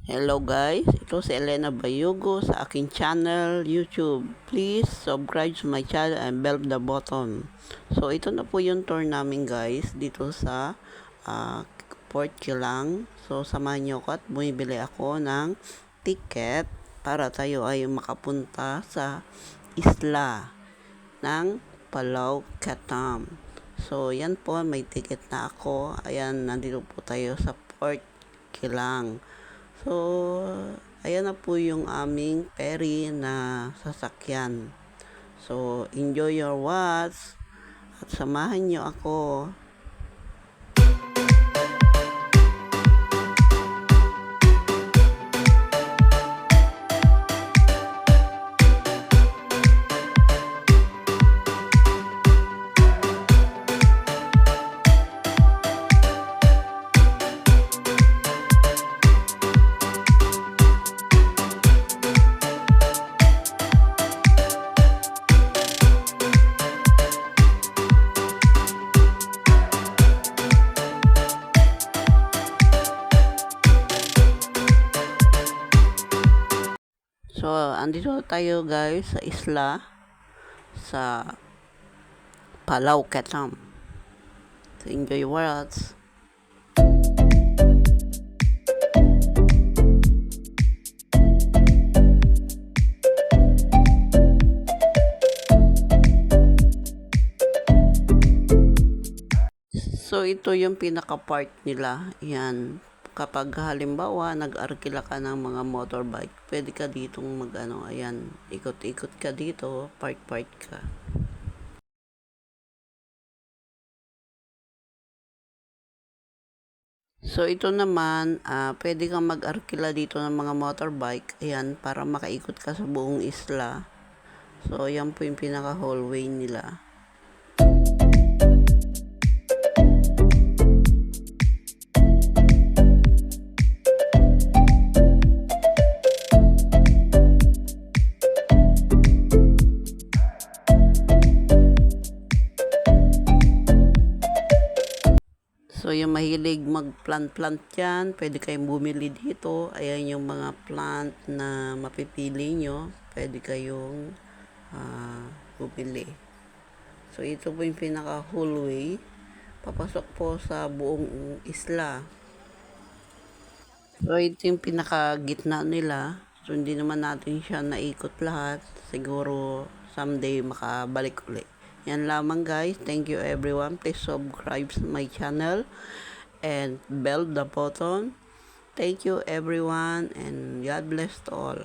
Hello guys, ito si Elena Bayugo sa aking channel YouTube. Please subscribe to my channel and bell the button. So ito na po yung tour namin guys dito sa Port Kilang. So samahan nyo ko at bumibili ako ng ticket para tayo ay makapunta sa isla ng Palau Katam. So yan po, may ticket na ako. Ayan, nandito po tayo sa Port Kilang. So, ayan na po yung aming ferry na sasakyan. So, enjoy your watch at samahan nyo ako. So, andito tayo guys sa isla sa Palau Katam. So, enjoy your watch. So, ito yung pinaka-part nila. Yan. Kapag halimbawa, nag-arkila ka ng mga motorbike, pwede ka ditong mag-ano, ayan, ikot-ikot ka dito, part-part ka. So, ito naman, pwede kang mag-arkila dito ng mga motorbike, ayan, para makaikot ka sa buong isla. So, yan po yung pinaka-hallway nila. So, yung mahilig mag-plant-plant yan, pwede kayong bumili dito. Ayan yung mga plant na mapipili nyo. Pwede kayong bumili. So, ito po yung pinaka-hallway. Papasok po sa buong isla. So, ito yung pinaka-gitna nila. So, hindi naman natin siya naikot lahat. Siguro, someday makabalik ulit. Yan lamang guys. Thank you everyone. Please subscribe to my channel and bell the button. Thank you everyone and God bless to all.